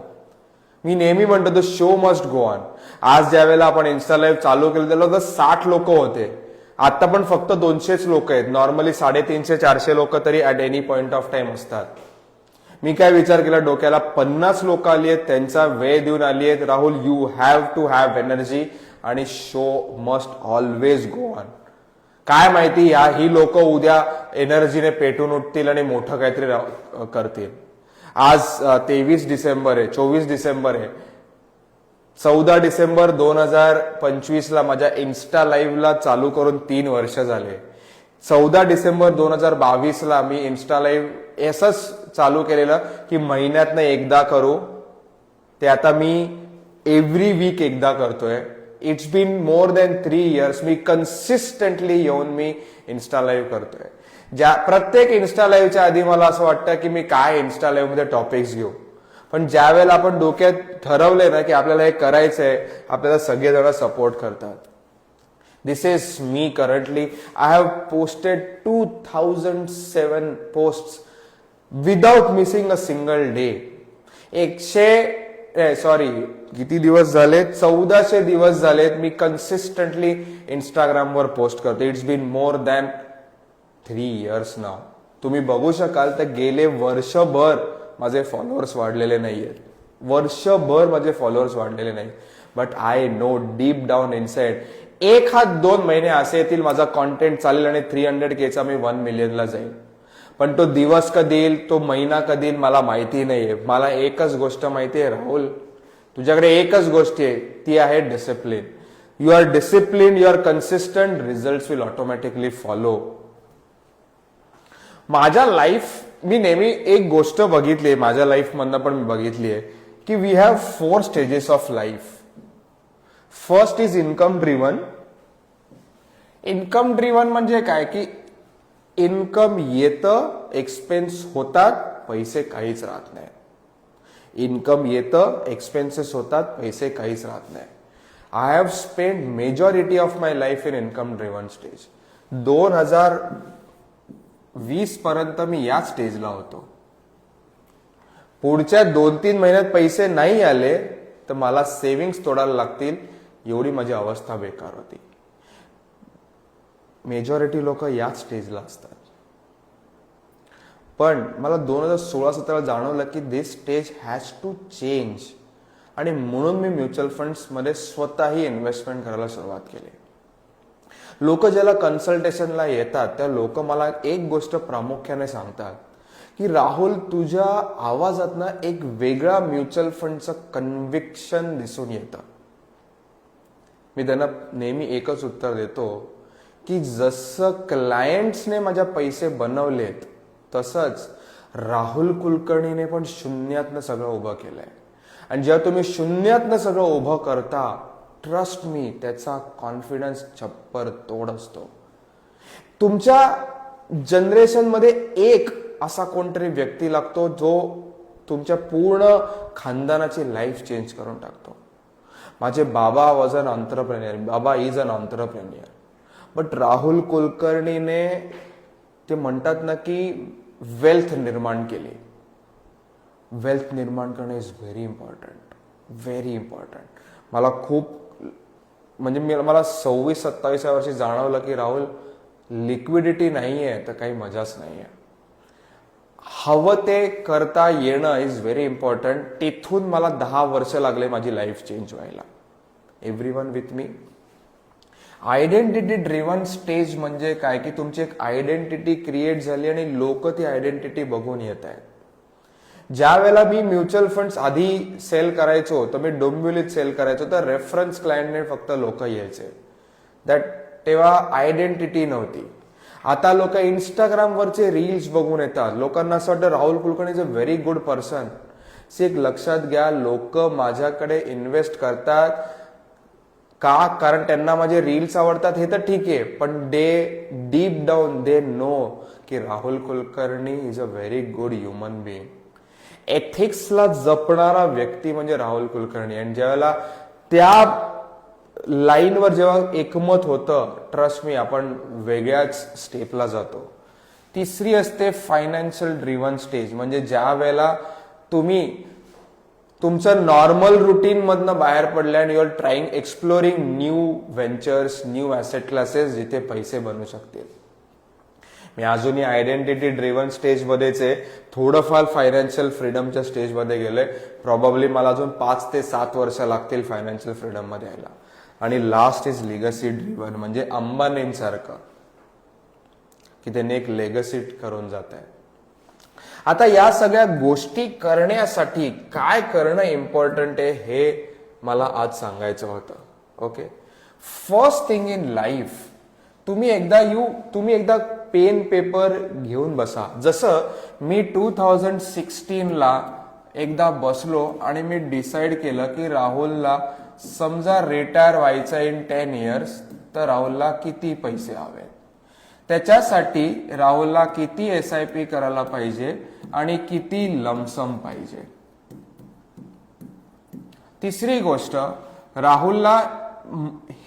मी नेहमी म्हणतो the show must go on. आज ज्या वेळेला आपण इन्स्टा लाईव्ह चालू केलं त्याला 60 लोक होते आता पण फक्त 200च लोक आहेत. नॉर्मली 350-400 लोक तरी at any point of time असतात. मी काय विचार केला डोक्याला, 50 लोक आली आहेत, त्यांचा वेळ देऊन आली आहेत. Rahul, you have to have energy आणि show must always go on. काय माहिती ही लोक उद्या एनर्जीने पेटून उठतील आणि मोठं काहीतरी करतील. आज 23 डिसेंबर आहे, 24 डिसेंबर आहे. 14 डिसेंबर 2025 ला माझ्या इन्स्टा लाईव्हला चालू करून 3 वर्ष झाले. 14 डिसेंबर 2022 ला मी इन्स्टा लाईव्ह असंच चालू केलेलं की महिन्यातनं एकदा करू. ते आता मी एव्हरी वीक एकदा करतोय. It's been more than 3 years me consistently येऊन मी इन्स्टा लाईव्ह करतोय. प्रत्येक इन्स्टा लाईव्हच्या आधी मला असं वाटतं की मी काय इन्स्टा लाईव्ह मध्ये टॉपिक्स घेऊ, पण ज्या वेळेला आपण डोक्यात ठरवले ना की आपल्याला हे करायचंय, आपल्याला सगळेजण सपोर्ट करतात. This is me currently. I have posted 2007 posts without missing a single day. किती दिवस झालेत? 1400 दिवस झालेत मी कन्सिस्टंटली इंस्टाग्रामवर पोस्ट करतो. It's been more than 3 years now. तुम्ही बघू शकाल तर गेले वर्षभर माझे फॉलोअर्स वाढलेले नाहीयेत. वर्षभर माझे फॉलोअर्स वाढलेले नाही. But I know deep down inside 1-2 महिने असे येतील माझा कॉन्टेंट चालेल आणि 300K मी 1 मिलियनला जाईल. पण तो दिवस कधी येईल, तो महिना कधी येईल मला माहिती नाहीये. मला एकच गोष्ट माहिती आहे राहुल, तुझ्याकडे एकच गोष्ट आहे, ती आहे discipline. You are discipline, you are consistent, result will automatically follow. माझ्या लाईफ मी नेहमी एक गोष्ट बघितली, माझ्या लाईफ मधनं पण मी बघितली आहे की we have 4 stages of life. First is income driven. Income driven म्हणजे काय की इन्कम येतं, एक्सपेन्स होतात, पैसे काहीच राहत नाही. इन्कम येतं, एक्सपेन्सेस होतात, पैसे काहीच राहत नाही. I have spend majority of my life in income driven stage. 2020 पर्यंत मी या स्टेजला होतो. पुढच्या 2-3 महिन्यात पैसे नाही आले तर मला सेव्हिंग्स तोडायला लागतील, एवढी माझी अवस्था बेकार होती. मेजॉरिटी लोक याच स्टेजला असतात. पण मला 2016-17 जाणवलं की दिस स्टेज हॅज टू चेंज आणि म्हणून मी म्युच्युअल फंड्स मध्ये स्वतःही इन्व्हेस्टमेंट करायला सुरुवात केली. लोक ज्याला कन्सल्टेशनला येतात त्या लोक मला एक गोष्ट प्रामुख्याने सांगतात की राहुल, तुझ्या आवाजातनं एक वेगळा म्युच्युअल फंडचं कन्व्हिक्शन दिसून येतं. मी त्यांना नेहमी एकच उत्तर देतो की जसं क्लायंट्सने माझ्या पैसे बनवलेत तसंच राहुल कुलकर्णीने पण शून्यातनं सगळं उभं केलंय. आणि जेव्हा तुम्ही शून्यातनं सगळं उभं करता, ट्रस्ट मी, त्याचा कॉन्फिडन्स छप्पर तोड असतो. तुमच्या जनरेशनमध्ये एक असा कोणतरी व्यक्ती लागतो जो तुमच्या पूर्ण खानदानाची लाईफ चेंज करून टाकतो. माझे बाबा वॉज अन एंटरप्रेन्योर. बाबा is an entrepreneur. But Rahul कुलकर्णीने ते म्हणतात ना की वेल्थ निर्माण केली. वेल्थ निर्माण करणं is very important, very important. मला खूप म्हणजे मला 26-27 वर्षी जाणवलं की राहुल, लिक्विडिटी नाहीये तर काही मजाच नाहीये. हवं ते करता येणं इज व्हेरी इम्पॉर्टंट. तिथून मला 10 वर्ष लागले माझी लाईफ चेंज व्हायला. Everyone with me. Identity driven stage म्हणजे काय की तुमची एक आयडेंटिटी क्रिएट झाली आणि लोक ती आयडेंटिटी बघून येत आहेत. ज्या वेळेला मी म्युच्युअल फंड्स आधी सेल करायचो तर मी डोंबिवलीत सेल करायचो तर रेफरन्स क्लायंटने फक्त लोक यायचे. तेव्हा आयडेंटिटी नव्हती. आता लोक इंस्टाग्रामवरचे रील्स बघून येतात. लोकांना असं वाटतं Rahul Kulkarni is a very good person. एक लक्षात घ्या, लोक माझ्याकडे इन्व्हेस्ट करतात का? कारण त्यांना माझे रील्स आवडतात हे तर ठीक आहे, पण डीप डाऊन दे नो की Rahul Kulkarni is a very good human being. एथिक्सला जपणारा व्यक्ती म्हणजे राहुल कुलकर्णी. आणि ज्यावेळेला त्या लाईनवर जेव्हा एकमत होतं, ट्रस्ट मी, आपण वेगळ्याच स्टेपला जातो. तिसरी असते फायनान्शियल ड्रिव्हन स्टेज. म्हणजे ज्या वेळेला तुम्ही तुमचं नॉर्मल रुटीन मधनं बाहेर पडलं आणि you are trying exploring new ventures, new asset classes जिथे पैसे बनू शकतील. मी अजूनही आयडेंटिटी ड्रिव्हन स्टेजमध्येच आहे, थोडंफार फायनान्शियल फ्रीडमच्या स्टेजमध्ये गेलोय. प्रॉब्ली मला अजून 5 ते 7 वर्ष लागतील फायनान्शियल फ्रीडम मध्ये यायला. आणि लास्ट इज लिगसी ड्रिव्हन, म्हणजे अंबानींसारखं की त्यांनी एक लेगसी करून जात आहे. आता या सगळ्या गोष्टी करण्यासाठी काय करणं इम्पॉर्टंट आहे हे मला आज सांगायचं होतं. Okay, first thing in life, तुम्ही एकदा पेन पेपर घेऊन बसा. जसं मी 2016ला एकदा बसलो आणि मी डिसाईड केलं की राहुलला समजा रिटायर व्हायचं इन 10 इयर्स, तर राहुलला किती पैसे हवे, त्याच्यासाठी राहुलला किती SIP करायला पाहिजे आणि किती लमसम पाहिजे. तिसरी गोष्ट, राहुलला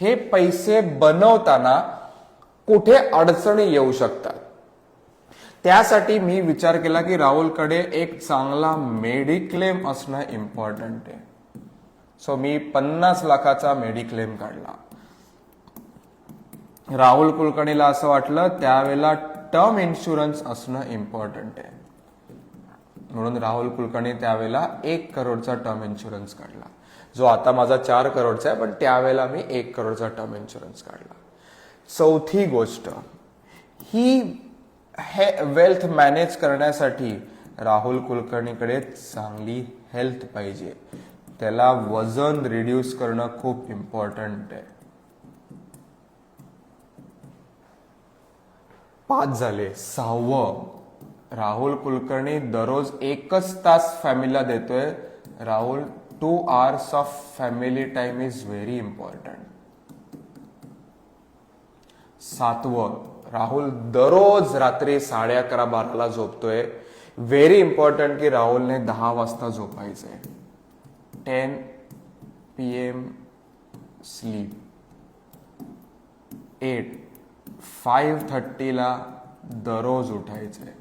हे पैसे बनवताना कुठे अडचणी येऊ शकतात. त्यासाठी मी विचार केला की राहुलकडे एक चांगला मेडिक्लेम असणं इम्पॉर्टंट आहे. सो मी 50 लाखाचा मेडिक्लेम काढला. राहुल कुलकर्णीला असं वाटलं त्यावेळेला टर्म इन्शुरन्स असणं इम्पॉर्टंट आहे, म्हणून राहुल कुलकर्णी त्यावेळेला 1 करोडचा टर्म इन्शुरन्स काढला, जो आता माझा 4 करोडचा आहे, पण त्यावेळेला मी 1 करोडचा टर्म इन्शुरन्स काढला. चौथी गोष्ट, ही वेल्थ मॅनेज करण्यासाठी राहुल कुलकर्णीकडे चांगली हेल्थ पाहिजे. त्याला वजन रिड्यूस करणं खूप इम्पॉर्टंट आहे. 5 झाले. 6वं, राहुल कुलकर्णी दररोज 1 तास फॅमिलीला देतोय. Rahul 2 hours of family time is very important. 7वं, राहुल दररोज रात्री 11:30-12ला झोपतोय. व्हेरी इम्पॉर्टंट की राहुलने 10 वाजता झोपायचंय. 10 PM स्लीप. 8, 5:30ला दररोज उठायचंय.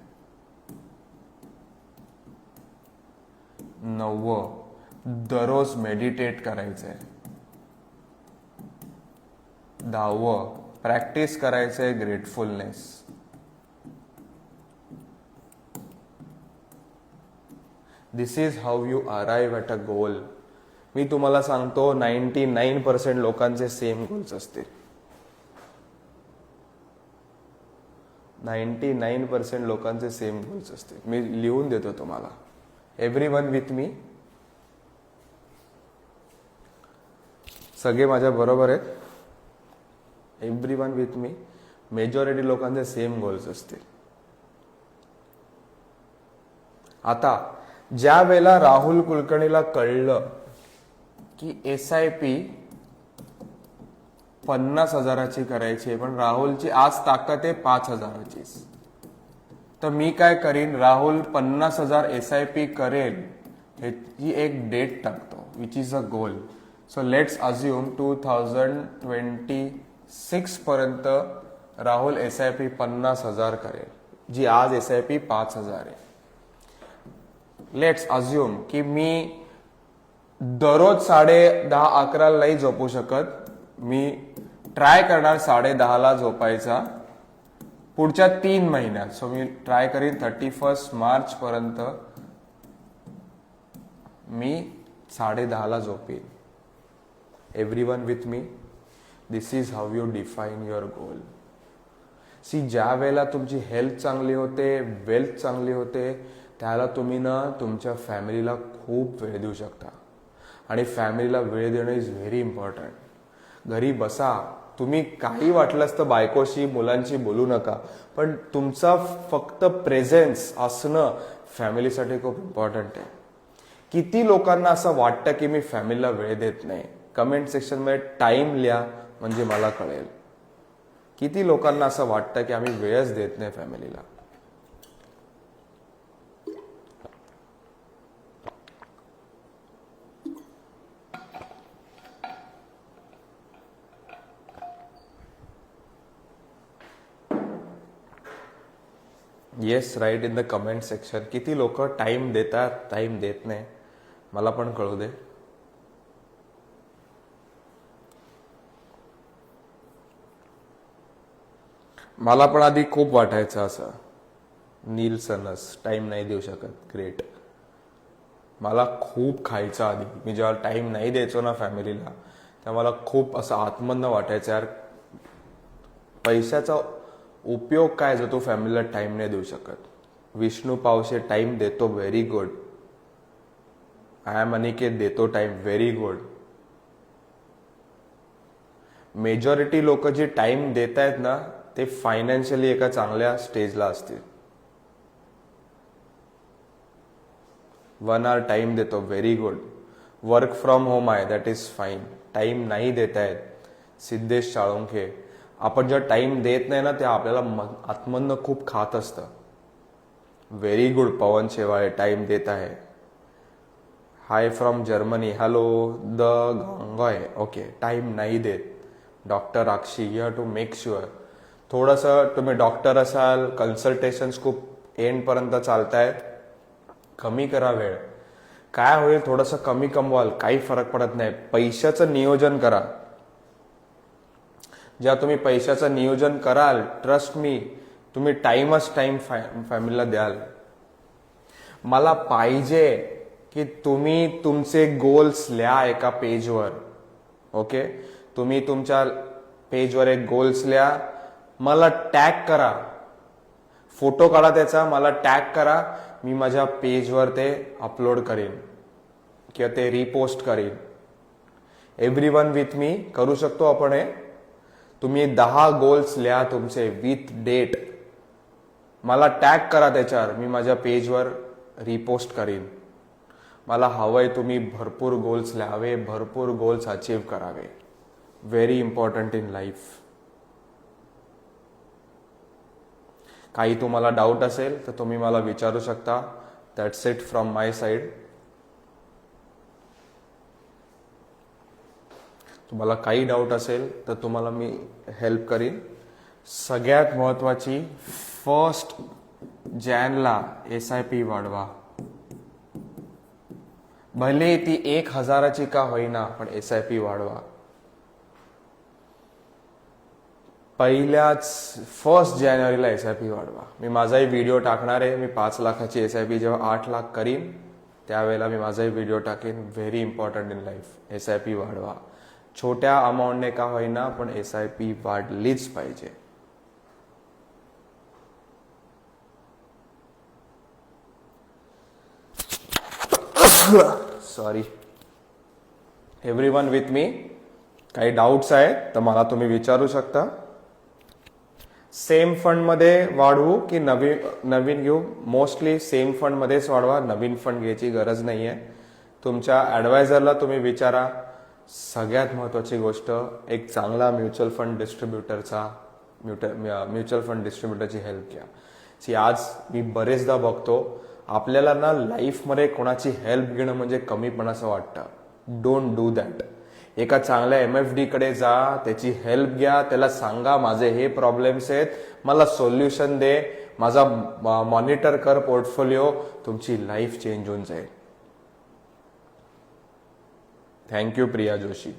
9, दररोज मेडिटेट करायचंय. 10, प्रॅक्टिस करायचंय gratefulness. This is how you arrive at a goal. मी तुम्हाला सांगतो 99% लोकांचे सेम गोल्स असतील. 99% लोकांचे सेम गोल्स असतील. मी लिहून देतो तुम्हाला. Everyone with me. सगळे माझ्या बरोबर आहेत. Everyone with me. मेजॉरिटी लोकांचे सेम गोल्स असतील. आता ज्या वेळेला राहुल कुलकर्णीला कळलं की SIP 50,000ची करायची आहे, पण राहुलची आज ताकद आहे 5,000चीच, तर मी काय करीन, राहुल 50,000 SIP करेल ह्याची एक डेट टाकतो, which is a goal. So let's assume 2026 पर्यंत राहुल SIP 50,000 करेल, जी आज SIP 5,000 आहे. लेट्स अज्युम की मी दररोज 10:30-11 नाही झोपू शकत. मी ट्राय करणार 10:30ला झोपायचा पुढच्या 3 महिन्यात. सो मी ट्राय करीन 31 मार्च पर्यंत मी 10:30ला झोपेन. Everyone with me. This is how you define your goal. See, ज्या वेळेला तुमची हेल्थ चांगली होते, वेल्थ चांगली होते, त्याला तुम्ही ना तुमच्या फॅमिलीला खूप वेळ देऊ शकता. आणि फॅमिलीला वेळ देणं इज व्हेरी इम्पॉर्टंट. घरी बसा, तुम्ही काही वाटलंच तर बायकोशी मुलांशी बोलू नका, पण तुमचा फक्त प्रेझेन्स असणं फॅमिलीसाठी खूप इम्पॉर्टंट आहे. किती लोकांना असं वाटतं की मी फॅमिलीला वेळ देत नाही? कमेंट सेक्शनमध्ये टाइम लिहा, म्हणजे मला कळेल. किती लोकांना असं वाटतं की आम्ही वेळच देत नाही फॅमिलीला? Yes, right in the comment section. किती लोक टाइम देतात, टाइम देत नाही? मला पण कळू दे. मला पण आधी खूप वाटायचं असं, नीलसनच टाइम नाही देऊ शकत, ग्रेट. मला खूप खायचं आधी, मी जेव्हा टाइम नाही द्यायचो ना फॅमिलीला, तेव्हा मला खूप असं आत्मन्न वाटायचं, यार पैशाचा उपयोग काय जर तू फॅमिलीला टाइम नाही देऊ शकत. विष्णू पावशे टाइम देतो, very good. I am Aniket देतो टाइम, व्हेरी गुड. मेजॉरिटी लोक जे टाइम देत आहेत ना ते फायनान्शियली एका चांगल्या स्टेजला असतील. 1 hour टाइम देतो, very good. Work from home आहे, दॅट इज फाईन. टाइम नाही देत आहेत, सिद्धेश साळुंखे. आपण जेव्हा टाइम देत नाही ना तेव्हा आपल्याला आत्मन्न खूप खात असतं. Very good Pavan Shewale, time देत आहे. Hi from Germany, hello the गांगॉय, ओके. टाइम नाही देत. Doctor Akshi, you have to make sure. थोडंसं तुम्ही डॉक्टर असाल, कन्सल्टेशन्स खूप एंडपर्यंत चालतायत, कमी करा वेळ. काय होईल, थोडंसं कमी कमवाल, काही फरक पडत नाही. पैशाचं नियोजन करा. जेव्हा तुम्ही पैशाचं नियोजन कराल, ट्रस्ट मी, तुम्ही टाइमच टाइम फॅमिलीला द्याल. मला पाहिजे की तुम्ही तुमचे गोल्स लिहा एका पेजवर, ओके. तुम्ही तुमच्या पेजवर एक गोल्स लिहा, मला टॅग करा, फोटो काढा त्याचा, मला टॅग करा, मी माझ्या पेजवर ते अपलोड करीन किंवा ते रिपोस्ट करीन. एव्हरीवन विथ मी करू शकतो आपण हे. तुम्ही 10 गोल्स लिहा तुमचे विथ डेट, मला टॅग करा त्याच्यावर, मी माझ्या पेजवर रिपोस्ट करीन. मला हवंय तुम्ही भरपूर गोल्स लिहावे, भरपूर गोल्स अचीव करावे. Very important in life. काही तुम्हाला डाऊट असेल तर तुम्ही मला विचारू शकता. That's it from my side. तुम्हाला काही डाऊट असेल तर तुम्हाला मी हेल्प करीन. सगळ्यात महत्वाची, 1 जानेवारीला SIP वाढवा. भले ती 1000ची का होईना, पण SIP वाढवा. पहिल्याच 1 जानेवारीला SIP वाढवा. मी माझाही व्हिडिओ टाकणार आहे. मी 5 लाखाची SIP जेव्हा 8 लाख करीन त्यावेळेला मी माझाही व्हिडिओ टाकेन. Very important in life. SIP वाढवा. छोट्या अमाऊंटने का होईना, पण SIP वाढलीच पाहिजे. सॉरी. एव्हरीवन विथ मी. काही डाऊट्स आहेत तर मला तुम्ही विचारू शकता. सेम फंड मध्ये वाढवू की नवीन घेऊ? मोस्टली सेम फंड मध्येच वाढवा, नवीन फंड घ्यायची गरज नाहीये. तुमच्या ॲडवायझरला तुम्ही विचारा. सगळ्यात महत्वाची गोष्ट, एक चांगला म्युच्युअल फंड डिस्ट्रीब्युटरची हेल्प घ्या. आज मी बरेचदा बघतो, आपल्याला ना लाईफमध्ये कोणाची हेल्प घेणं म्हणजे कमीपणाचं वाटतं. Don't do that. एका चांगल्या MFD कडे जा, त्याची हेल्प घ्या, त्याला सांगा माझे हे प्रॉब्लेम्स आहेत, मला सोल्युशन दे, माझा मॉनिटर कर पोर्टफोलिओ. तुमची लाईफ चेंज होऊन जाईल. Thank you Priya Joshi.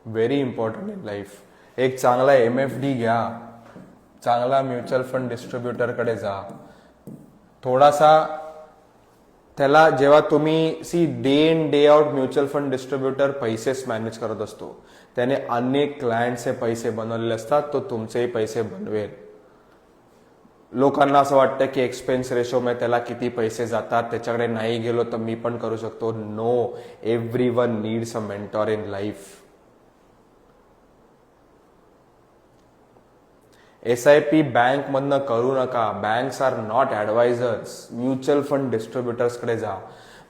Very important in life. एक चांगला MFD घ्या, चांगला म्युच्युअल फंड डिस्ट्रीब्युटरकडे जा. थोडासा त्याला, जेव्हा तुम्ही day in day out mutual fund distributor पैसेच मॅनेज करत असतो, त्याने अनेक क्लायंटचे पैसे बनवलेले असतात, तो तुमचेही पैसे बनवेल. लोकांना असं वाटतं की एक्सपेन्स रेशो मध्ये त्याला किती पैसे जातात, त्याच्याकडे नाही गेलो तर मी पण करू शकतो. No, everyone needs a mentor in life. SIP bank मधनं करू नका. Banks are not advisors. Mutual fund distributors कडे जा.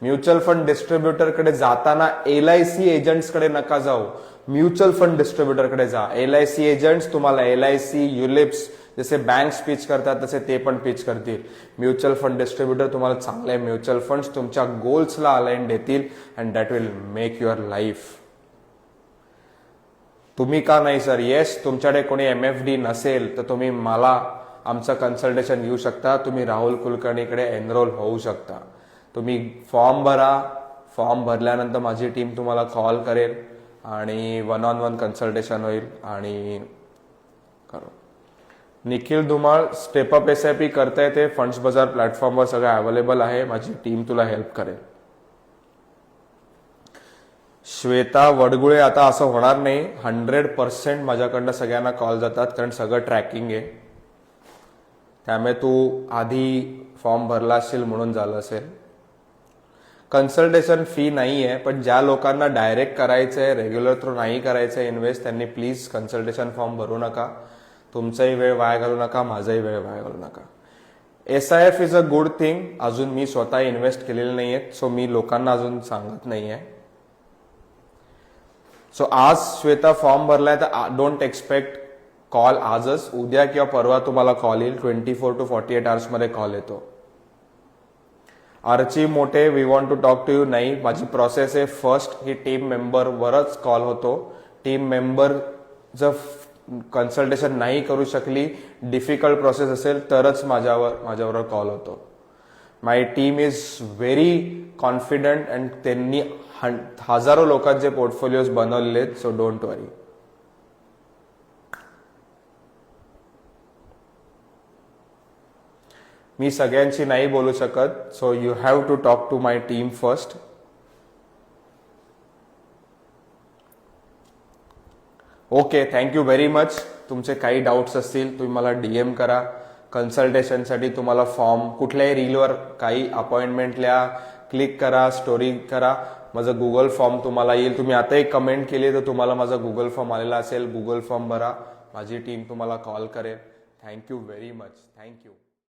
म्युच्युअल फंड डिस्ट्रीब्युटर कडे जाताना LIC एजंट्स कडे नका जाऊ, म्युच्युअल फंड डिस्ट्रीब्युटर कडे जा. LIC एजंट्स तुम्हाला LIC, युलिप्स जसे बँक्स पिच करतात तसे ते पण पिच करतील. म्युच्युअल फंड डिस्ट्रीब्युटर तुम्हाला चांगले म्युच्युअल फंड्स तुमच्या गोल्सला अलाइन देतील and that will make your life. तुम्ही का नाही सर? येस, तुमच्याकडे कोणी MFD नसेल तर तुम्ही मला आमचं कन्सल्टेशन घेऊ शकता. तुम्ही राहुल कुलकर्णीकडे एनरोल होऊ शकता. तुम्ही फॉर्म भरा. फॉर्म भरल्यानंतर माझी टीम तुम्हाला कॉल करेल आणि 1-on-1 कन्सल्टेशन होईल आणि करू. निखिल धुमाळ, स्टेपअप SIP करता येते, फंड्स बाजार प्लॅटफॉर्मवर सगळं अवेलेबल आहे. माझी टीम तुला हेल्प करेल. श्वेता वडगुळे, आता असं होणार नाही. 100% माझ्याकडनं सगळ्यांना कॉल जातात, कारण सगळं ट्रॅकिंग आहे. त्यामुळे तू आधी फॉर्म भरला असेल म्हणून झालं असेल. कन्सल्टेशन फी नाही आहे, पण ज्या लोकांना डायरेक्ट करायचं आहे, रेग्युलर थ्रू नाही करायचं आहे इन्व्हेस्ट, त्यांनी प्लीज कन्सल्टेशन फॉर्म भरू नका. तुमचाही वेळ वाया घालू नका, माझाही वेळ वाया घालू नका. SIF is a good thing. अजून मी स्वतः इन्व्हेस्ट केलेले नाही आहेत, सो मी लोकांना अजून सांगत नाही आहे. सो आज श्वेता फॉर्म भरलाय तर डोंट एक्सपेक्ट कॉल आजच. उद्या किंवा परवा तुम्हाला कॉल येईल. 24 to 48 hours मध्ये कॉल येतो. आरची मोठे, we want to talk to you. नाही, माझी प्रोसेस आहे. फर्स्ट ही टीम मेंबर वरच कॉल होतो. टीम मेंबर जर कन्सल्टेशन नाही करू शकली, डिफिकल्ट प्रोसेस असेल तरच माझ्यावर कॉल होतो. My team is very confident and त्यांनी हजारो लोकांचे पोर्टफोलिओज बनवलेले आहेत. सो डोंट वरी. मी सगळ्यांशी नाही बोलू शकत, so you have to talk to my team first. Okay, thank you very much. तुमचे काही डाऊट्स असतील तुम्ही मला DM करा. कन्सल्टेशनसाठी तुम्हाला फॉर्म कुठल्याही रीलवर काही अपॉइंटमेंट लिहा, क्लिक करा, स्टोरी करा. माझा गुगल फॉर्म तुम्हाला येईल. तुम्ही आता एक कमेंट केली तर तुम्हाला माझा गुगल फॉर्म आलेला असेल. गुगल फॉर्म भरा, माझी टीम तुम्हाला कॉल करेल. Thank you very much. थँक्यू.